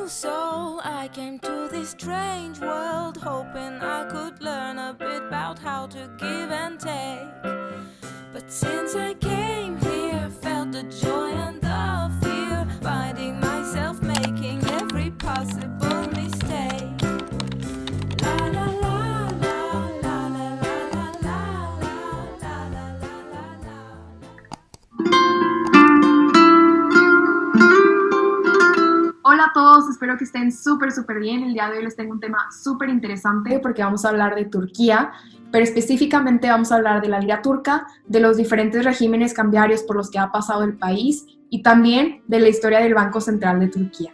new soul. I came to this strange world hoping I could learn a bit about how to give and take. But since I came here, felt the joy and the fear, finding myself making every possible mistake. La la la la la la la la la la la la la. Hola a todos, espero que estén súper bien. El día de hoy les tengo un tema súper interesante porque vamos a hablar de Turquía, pero específicamente vamos a hablar de la lira turca, de los diferentes regímenes cambiarios por los que ha pasado el país y también de la historia del Banco Central de Turquía.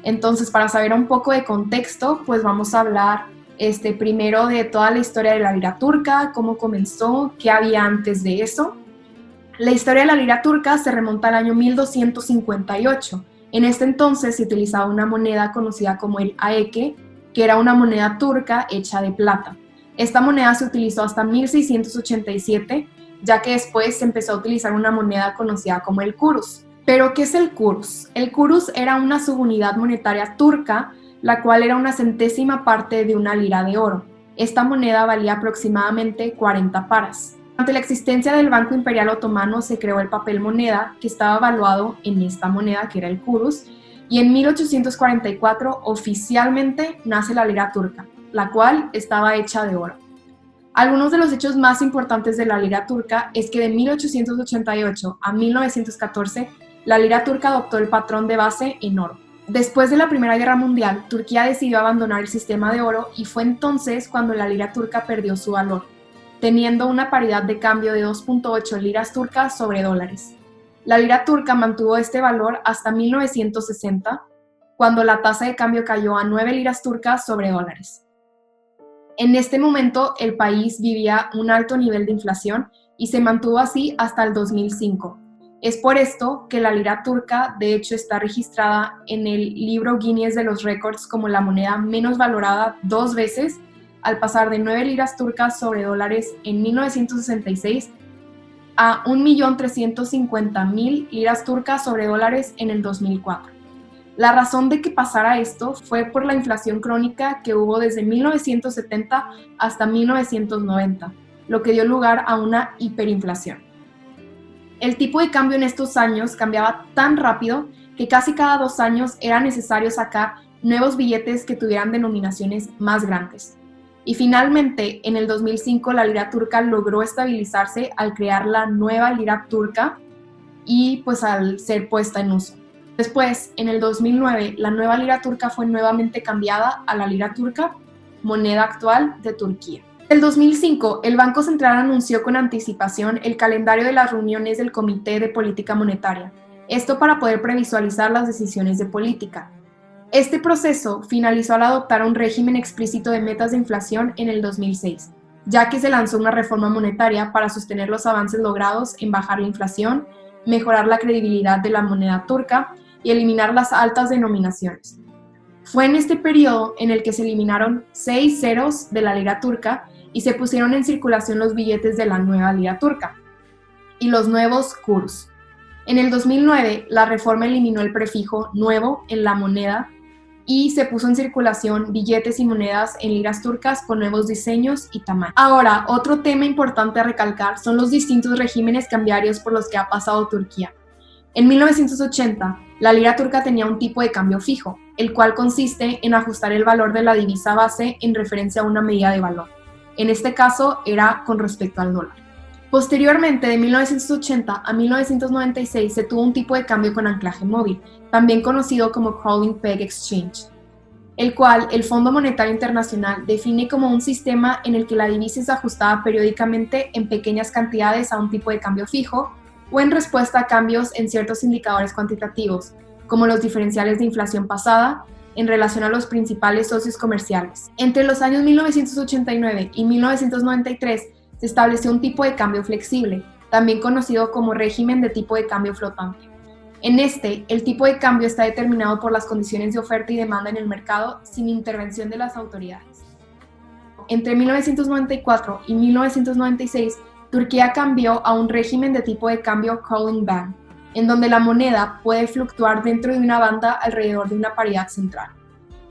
Entonces, para saber un poco de contexto, pues vamos a hablar primero de toda la historia de la lira turca, cómo comenzó, qué había antes de eso. La historia de la lira turca se remonta al año 1258. En este entonces se utilizaba una moneda conocida como el aeke, que era una moneda turca hecha de plata. Esta moneda se utilizó hasta 1687, ya que después se empezó a utilizar una moneda conocida como el kurus. ¿Pero qué es el kurus? El kurus era una subunidad monetaria turca, la cual era una centésima parte de una lira de oro. Esta moneda valía aproximadamente 40 paras. Durante la existencia del Banco Imperial Otomano se creó el papel moneda, que estaba valuado en esta moneda, que era el kurus, y en 1844 oficialmente nace la lira turca, la cual estaba hecha de oro. Algunos de los hechos más importantes de la lira turca es que de 1888 a 1914 la lira turca adoptó el patrón de base en oro. Después de la Primera Guerra Mundial, Turquía decidió abandonar el sistema de oro y fue entonces cuando la lira turca perdió su valor, teniendo una paridad de cambio de 2.8 liras turcas sobre dólares. La lira turca mantuvo este valor hasta 1960, cuando la tasa de cambio cayó a 9 liras turcas sobre dólares. En este momento, el país vivía un alto nivel de inflación y se mantuvo así hasta el 2005. Es por esto que la lira turca, de hecho, está registrada en el libro Guinness de los récords como la moneda menos valorada 2 veces, al pasar de 9 liras turcas sobre dólares en 1966 a 1.350.000 liras turcas sobre dólares en el 2004. La razón de que pasara esto fue por la inflación crónica que hubo desde 1970 hasta 1990, lo que dio lugar a una hiperinflación. El tipo de cambio en estos años cambiaba tan rápido que casi cada 2 años era necesario sacar nuevos billetes que tuvieran denominaciones más grandes. Y finalmente, en el 2005, la lira turca logró estabilizarse al crear la nueva lira turca y pues al ser puesta en uso. Después, en el 2009, la nueva lira turca fue nuevamente cambiada a la lira turca, moneda actual de Turquía. En el 2005, el Banco Central anunció con anticipación el calendario de las reuniones del Comité de Política Monetaria, esto para poder previsualizar las decisiones de política. Este proceso finalizó al adoptar un régimen explícito de metas de inflación en el 2006, ya que se lanzó una reforma monetaria para sostener los avances logrados en bajar la inflación, mejorar la credibilidad de la moneda turca y eliminar las altas denominaciones. Fue en este periodo en el que se eliminaron 6 ceros de la lira turca y se pusieron en circulación los billetes de la nueva lira turca y los nuevos kurus. En el 2009, la reforma eliminó el prefijo nuevo en la moneda y se puso en circulación billetes y monedas en liras turcas con nuevos diseños y tamaños. Ahora, otro tema importante a recalcar son los distintos regímenes cambiarios por los que ha pasado Turquía. En 1980, la lira turca tenía un tipo de cambio fijo, el cual consiste en ajustar el valor de la divisa base en referencia a una medida de valor. En este caso, era con respecto al dólar. Posteriormente, de 1980 a 1996, se tuvo un tipo de cambio con anclaje móvil, también conocido como Crawling Peg Exchange, el cual el Fondo Monetario Internacional define como un sistema en el que la divisa es ajustada periódicamente en pequeñas cantidades a un tipo de cambio fijo o en respuesta a cambios en ciertos indicadores cuantitativos, como los diferenciales de inflación pasada, en relación a los principales socios comerciales. Entre los años 1989 y 1993 se estableció un tipo de cambio flexible, también conocido como régimen de tipo de cambio flotante. En el tipo de cambio está determinado por las condiciones de oferta y demanda en el mercado sin intervención de las autoridades. Entre 1994 y 1996, Turquía cambió a un régimen de tipo de cambio Crawling Band. en donde la moneda puede fluctuar dentro de una banda alrededor de una paridad central.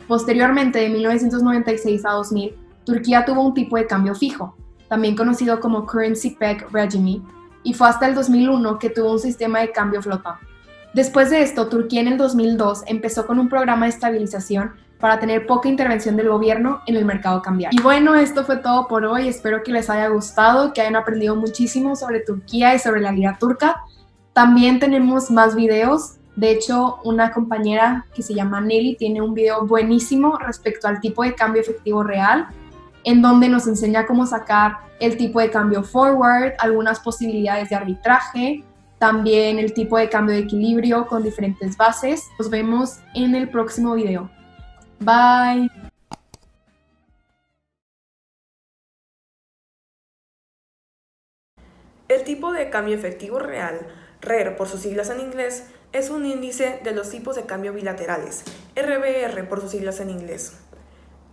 Posteriormente, de 1996 a 2000, Turquía tuvo un tipo de cambio fijo, también conocido como Currency Peg Regime, y fue hasta el 2001 que tuvo un sistema de cambio flotante. Después de esto, Turquía en el 2002 empezó con un programa de estabilización para tener poca intervención del gobierno en el mercado cambiario. Y bueno, esto fue todo por hoy. Espero que les haya gustado, que hayan aprendido muchísimo sobre Turquía y sobre la lira turca. También tenemos más videos. De hecho, una compañera que se llama Nelly tiene un video buenísimo respecto al tipo de cambio efectivo real, en donde nos enseña cómo sacar el tipo de cambio forward, algunas posibilidades de arbitraje, también el tipo de cambio de equilibrio con diferentes bases. Nos vemos en el próximo video. Bye. El tipo de cambio efectivo real, RER por sus siglas en inglés, es un índice de los tipos de cambio bilaterales, RBR por sus siglas en inglés.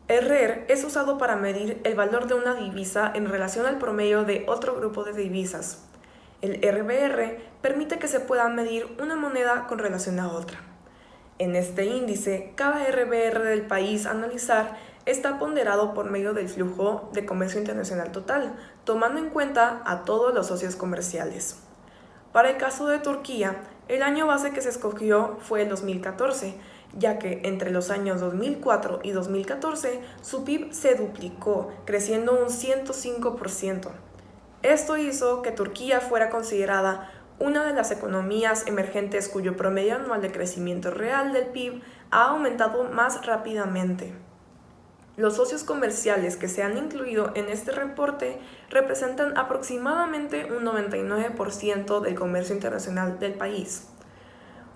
El RER es usado para medir el valor de una divisa en relación al promedio de otro grupo de divisas. El RBR permite que se pueda medir una moneda con relación a otra. En este índice, cada RBR del país a analizar está ponderado por medio del flujo de comercio internacional total, tomando en cuenta a todos los socios comerciales. Para el caso de Turquía, el año base que se escogió fue el 2014, ya que entre los años 2004 y 2014 su PIB se duplicó, creciendo un 105%. Esto hizo que Turquía fuera considerada una de las economías emergentes cuyo promedio anual de crecimiento real del PIB ha aumentado más rápidamente. Los socios comerciales que se han incluido en este reporte representan aproximadamente un 99% del comercio internacional del país.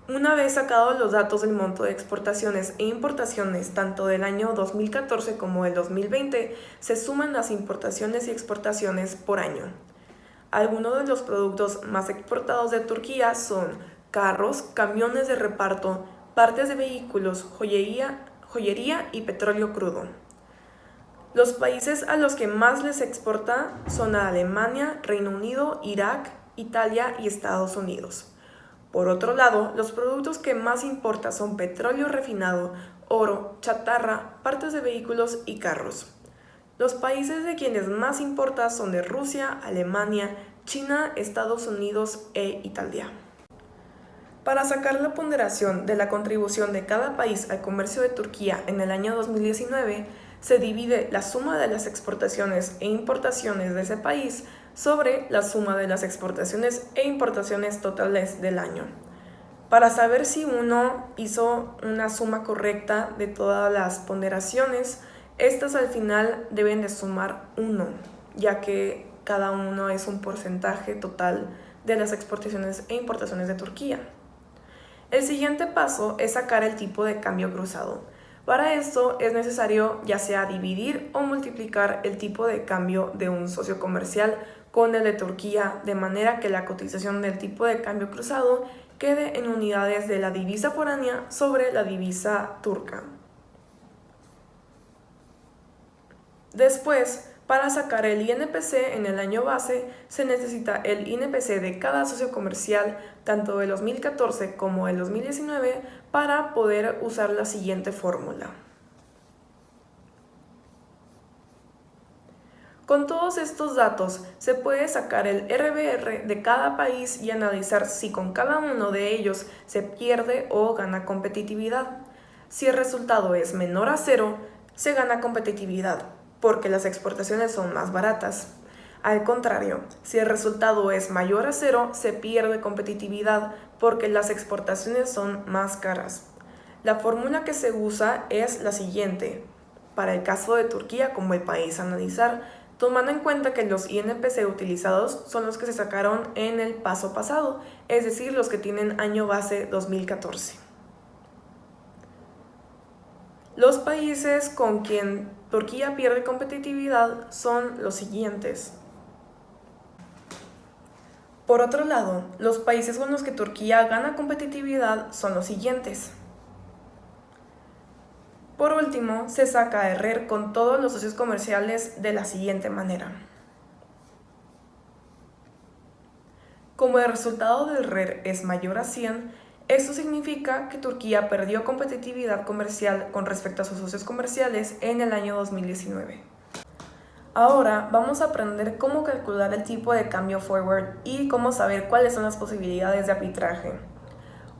Una vez sacados los datos del monto de exportaciones e importaciones tanto del año 2014 como del 2020, se suman las importaciones y exportaciones por año. Algunos de los productos más exportados de Turquía son carros, camiones de reparto, partes de vehículos, joyería y petróleo crudo. Los países a los que más les exporta son a Alemania, Reino Unido, Irak, Italia y Estados Unidos. Por otro lado, los productos que más importa son petróleo refinado, oro, chatarra, partes de vehículos y carros. Los países de quienes más importa son de Rusia, Alemania, China, Estados Unidos e Italia. Para sacar la ponderación de la contribución de cada país al comercio de Turquía en el año 2019, se divide la suma de las exportaciones e importaciones de ese país sobre la suma de las exportaciones e importaciones totales del año. Para saber si uno hizo una suma correcta de todas las ponderaciones, estas al final deben de sumar 1, ya que cada uno es un porcentaje total de las exportaciones e importaciones de Turquía. El siguiente paso es sacar el tipo de cambio cruzado. Para esto es necesario ya sea dividir o multiplicar el tipo de cambio de un socio comercial con el de Turquía, de manera que la cotización del tipo de cambio cruzado quede en unidades de la divisa foránea sobre la divisa turca. Después, para sacar el INPC en el año base, se necesita el INPC de cada socio comercial, tanto del 2014 como del 2019, para poder usar la siguiente fórmula. Con todos estos datos, se puede sacar el RBR de cada país y analizar si con cada uno de ellos se pierde o gana competitividad. Si el resultado es menor a 0, se gana competitividad, porque las exportaciones son más baratas. Al contrario, si el resultado es mayor a 0, se pierde competitividad, porque las exportaciones son más caras. La fórmula que se usa es la siguiente, para el caso de Turquía como el país a analizar, tomando en cuenta que los INPC utilizados son los que se sacaron en el paso pasado, es decir, los que tienen año base 2014. Los países con quien Turquía pierde competitividad son los siguientes. Por otro lado, los países con los que Turquía gana competitividad son los siguientes. Por último, se saca el RER con todos los socios comerciales de la siguiente manera. Como el resultado del RER es mayor a 100, esto significa que Turquía perdió competitividad comercial con respecto a sus socios comerciales en el año 2019. Ahora vamos a aprender cómo calcular el tipo de cambio forward y cómo saber cuáles son las posibilidades de arbitraje.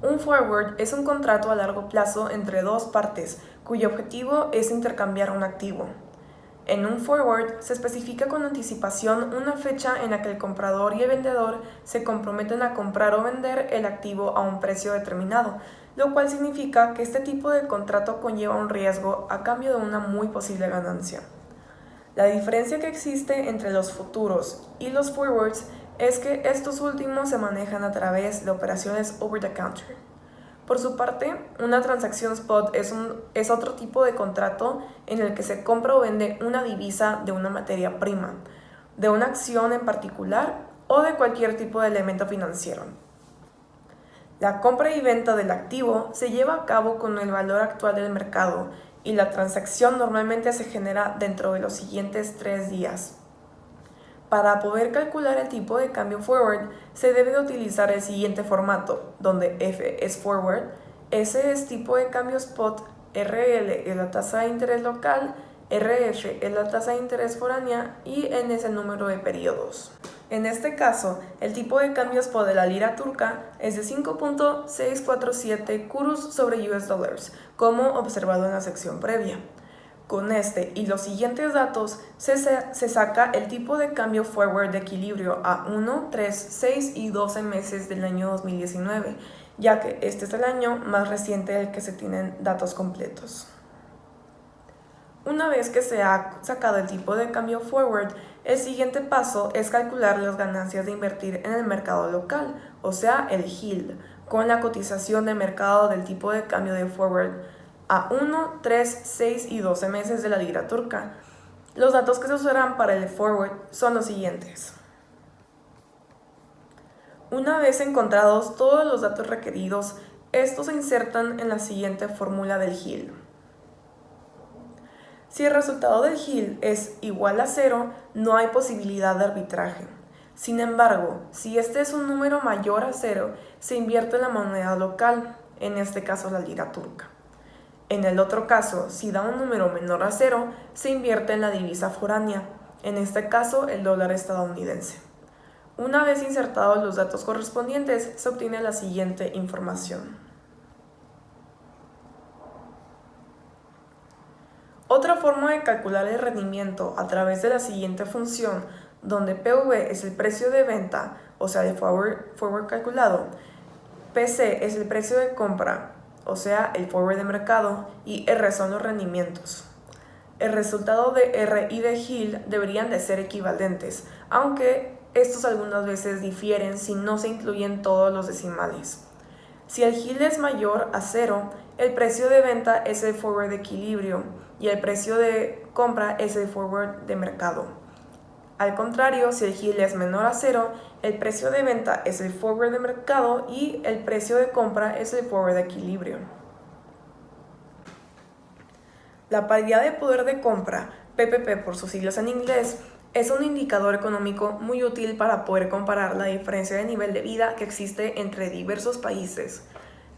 Un forward es un contrato a largo plazo entre dos partes, cuyo objetivo es intercambiar un activo. En un forward se especifica con anticipación una fecha en la que el comprador y el vendedor se comprometen a comprar o vender el activo a un precio determinado, lo cual significa que este tipo de contrato conlleva un riesgo a cambio de una muy posible ganancia. La diferencia que existe entre los futuros y los forwards es que estos últimos se manejan a través de operaciones over the counter. Por su parte, una transacción spot es otro tipo de contrato en el que se compra o vende una divisa de una materia prima, de una acción en particular o de cualquier tipo de elemento financiero. La compra y venta del activo se lleva a cabo con el valor actual del mercado y la transacción normalmente se genera dentro de los siguientes 3 días. Para poder calcular el tipo de cambio forward, se debe de utilizar el siguiente formato, donde F es forward, S es tipo de cambio spot, RL es la tasa de interés local, RF es la tasa de interés foránea y N es el número de periodos. En este caso, el tipo de cambio spot de la lira turca es de 5.647 kurus sobre US dollars, como observado en la sección previa. Con este y los siguientes datos se saca el tipo de cambio forward de equilibrio a 1, 3, 6 y 12 meses del año 2019, ya que este es el año más reciente del que se tienen datos completos. Una vez que se ha sacado el tipo de cambio forward, el siguiente paso es calcular las ganancias de invertir en el mercado local, o sea, el yield, con la cotización de mercado del tipo de cambio de forward a 1, 3, 6 y 12 meses de la lira turca. Los datos que se usarán para el forward son los siguientes. Una vez encontrados todos los datos requeridos, estos se insertan en la siguiente fórmula del yield. Si el resultado del yield es igual a 0, no hay posibilidad de arbitraje. Sin embargo, si este es un número mayor a 0, se invierte en la moneda local, en este caso la lira turca. En el otro caso, si da un número menor a 0, se invierte en la divisa foránea, en este caso el dólar estadounidense. Una vez insertados los datos correspondientes, se obtiene la siguiente información. Otra forma de calcular el rendimiento a través de la siguiente función, donde PV es el precio de venta, o sea, el forward calculado, PC es el precio de compra, o sea, el forward de mercado, y R son los rendimientos. El resultado de R y de yield deberían de ser equivalentes, aunque estos algunas veces difieren si no se incluyen todos los decimales. Si el yield es mayor a 0, el precio de venta es el forward de equilibrio y el precio de compra es el forward de mercado. Al contrario, si el yield es menor a 0, el precio de venta es el forward de mercado y el precio de compra es el forward de equilibrio. La paridad de poder de compra, PPP por sus siglas en inglés, es un indicador económico muy útil para poder comparar la diferencia de nivel de vida que existe entre diversos países.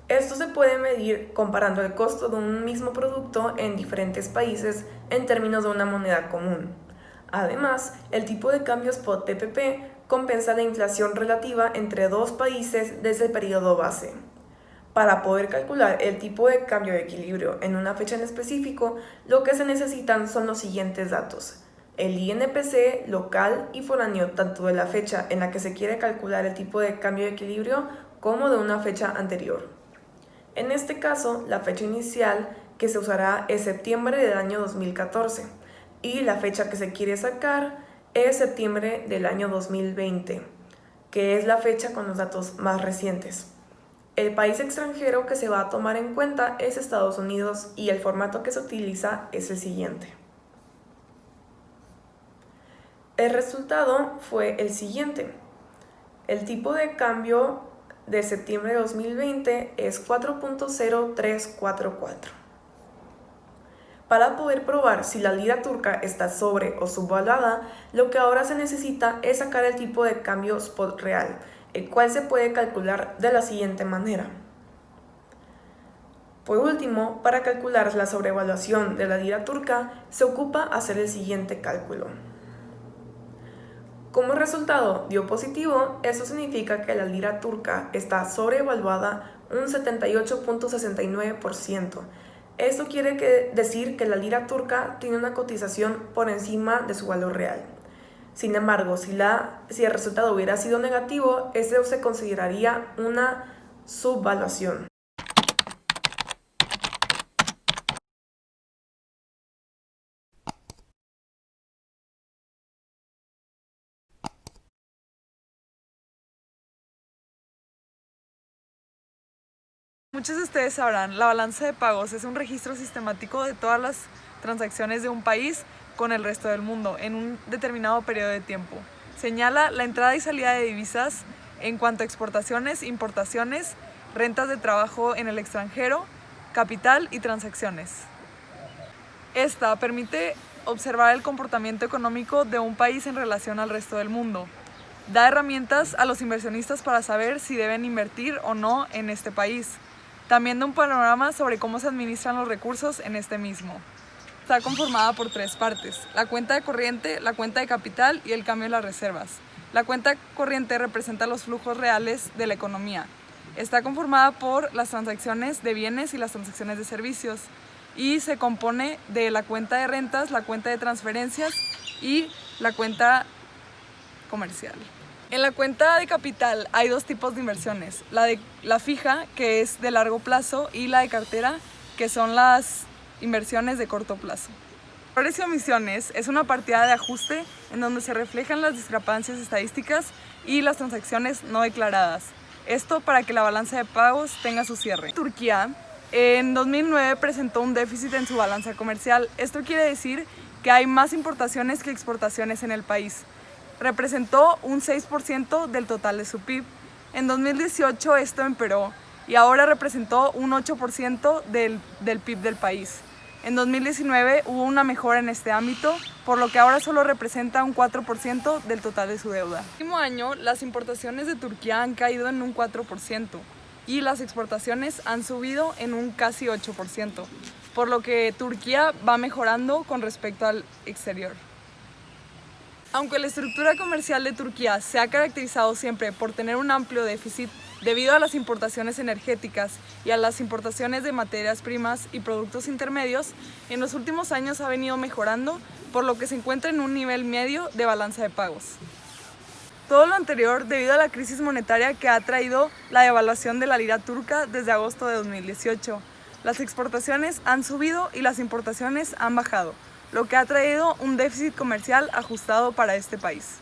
Esto se puede medir comparando el costo de un mismo producto en diferentes países en términos de una moneda común. Además, el tipo de cambio spot PPP compensa la inflación relativa entre dos países desde el periodo base. Para poder calcular el tipo de cambio de equilibrio en una fecha en específico, lo que se necesitan son los siguientes datos: el INPC local y foráneo tanto de la fecha en la que se quiere calcular el tipo de cambio de equilibrio como de una fecha anterior. En este caso, la fecha inicial que se usará es septiembre del año 2014 y la fecha que se quiere sacar es septiembre del año 2020, que es la fecha con los datos más recientes. El país extranjero que se va a tomar en cuenta es Estados Unidos y el formato que se utiliza es el siguiente. El resultado fue el siguiente. El tipo de cambio de septiembre de 2020 es 4.0344. Para poder probar si la lira turca está sobre o subvaluada, lo que ahora se necesita es sacar el tipo de cambio spot real, el cual se puede calcular de la siguiente manera. Por último, para calcular la sobrevaluación de la lira turca, se ocupa hacer el siguiente cálculo. Como el resultado dio positivo, eso significa que la lira turca está sobrevaluada un 78.69%. Esto quiere decir que la lira turca tiene una cotización por encima de su valor real. Sin embargo, si el resultado hubiera sido negativo, eso se consideraría una subvaluación. Muchos de ustedes sabrán, la balanza de pagos es un registro sistemático de todas las transacciones de un país con el resto del mundo en un determinado periodo de tiempo. Señala la entrada y salida de divisas en cuanto a exportaciones, importaciones, rentas de trabajo en el extranjero, capital y transacciones. Esta permite observar el comportamiento económico de un país en relación al resto del mundo. Da herramientas a los inversionistas para saber si deben invertir o no en este país. También da un panorama sobre cómo se administran los recursos en este mismo. Está conformada por 3 partes: la cuenta de corriente, la cuenta de capital y el cambio de las reservas. La cuenta corriente representa los flujos reales de la economía. Está conformada por las transacciones de bienes y las transacciones de servicios y se compone de la cuenta de rentas, la cuenta de transferencias y la cuenta comercial. En la cuenta de capital hay 2 tipos de inversiones: la fija, que es de largo plazo, y la de cartera, que son las inversiones de corto plazo. Errores y omisiones es una partida de ajuste en donde se reflejan las discrepancias estadísticas y las transacciones no declaradas. Esto para que la balanza de pagos tenga su cierre. Turquía en 2009 presentó un déficit en su balanza comercial. Esto quiere decir que hay más importaciones que exportaciones en el país. Representó un 6% del total de su PIB. En 2018 esto empeoró y ahora representó un 8% del PIB del país. En 2019 hubo una mejora en este ámbito, por lo que ahora solo representa un 4% del total de su deuda. El último año, las importaciones de Turquía han caído en un 4% y las exportaciones han subido en un casi 8%, por lo que Turquía va mejorando con respecto al exterior. Aunque la estructura comercial de Turquía se ha caracterizado siempre por tener un amplio déficit debido a las importaciones energéticas y a las importaciones de materias primas y productos intermedios, en los últimos años ha venido mejorando, por lo que se encuentra en un nivel medio de balanza de pagos. Todo lo anterior debido a la crisis monetaria que ha traído la devaluación de la lira turca desde agosto de 2018. Las exportaciones han subido y las importaciones han bajado, lo que ha traído un déficit comercial ajustado para este país.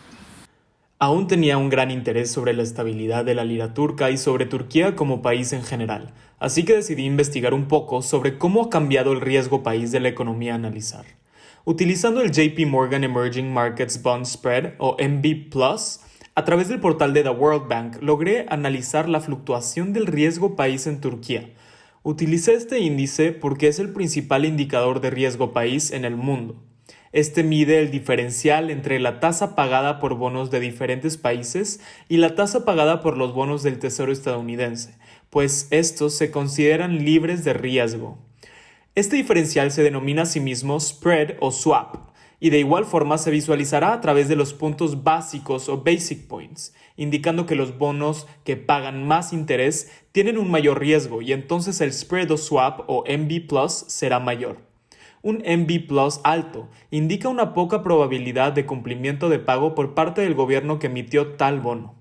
Aún tenía un gran interés sobre la estabilidad de la lira turca y sobre Turquía como país en general, así que decidí investigar un poco sobre cómo ha cambiado el riesgo país de la economía a analizar. Utilizando el JP Morgan Emerging Markets Bond Spread, o MB+, a través del portal de The World Bank, logré analizar la fluctuación del riesgo país en Turquía. Utilicé este índice porque es el principal indicador de riesgo país en el mundo. Este mide el diferencial entre la tasa pagada por bonos de diferentes países y la tasa pagada por los bonos del Tesoro estadounidense, pues estos se consideran libres de riesgo. Este diferencial se denomina a sí mismo spread o swap, y de igual forma se visualizará a través de los puntos básicos o basic points, indicando que los bonos que pagan más interés tienen un mayor riesgo y entonces el spread o swap o MB+ será mayor. Un MB+ alto indica una poca probabilidad de cumplimiento de pago por parte del gobierno que emitió tal bono.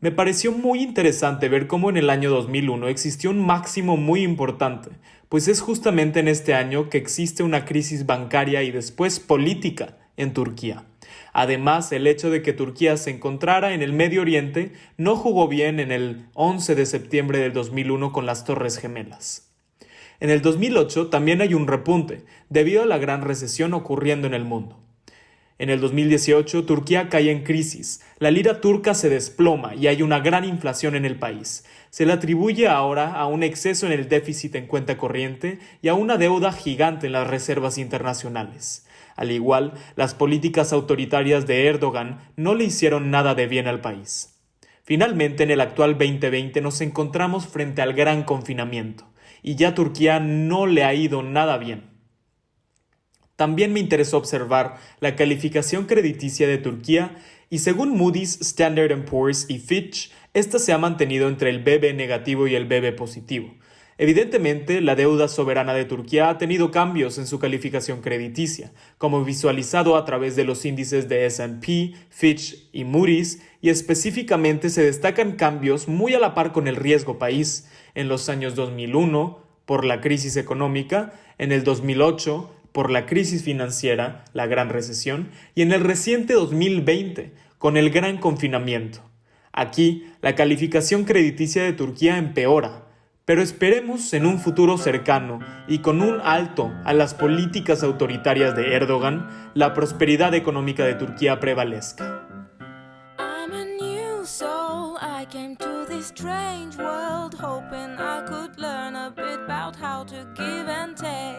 Me pareció muy interesante ver cómo en el año 2001 existió un máximo muy importante, pues es justamente en este año que existe una crisis bancaria y después política en Turquía. Además, el hecho de que Turquía se encontrara en el Medio Oriente no jugó bien en el 11 de septiembre del 2001 con las Torres Gemelas. En el 2008 también hay un repunte, debido a la gran recesión ocurriendo en el mundo. En el 2018, Turquía cae en crisis, la lira turca se desploma y hay una gran inflación en el país. Se le atribuye ahora a un exceso en el déficit en cuenta corriente y a una deuda gigante en las reservas internacionales. Al igual, las políticas autoritarias de Erdogan no le hicieron nada de bien al país. Finalmente, en el actual 2020 nos encontramos frente al gran confinamiento, y ya a Turquía no le ha ido nada bien. También me interesó observar la calificación crediticia de Turquía y según Moody's, Standard & Poor's y Fitch, esta se ha mantenido entre el BB negativo y el BB positivo. Evidentemente, la deuda soberana de Turquía ha tenido cambios en su calificación crediticia, como visualizado a través de los índices de S&P, Fitch y Moody's, y específicamente se destacan cambios muy a la par con el riesgo país en los años 2001 por la crisis económica, en el 2008 por la crisis financiera, la gran recesión, y en el reciente 2020 con el gran confinamiento. Aquí, la calificación crediticia de Turquía empeora, pero esperemos en un futuro cercano y con un alto a las políticas autoritarias de Erdogan, la prosperidad económica de Turquía prevalezca. I'm a new soul. I came to this strange world hoping I could learn a bit about how to give and take.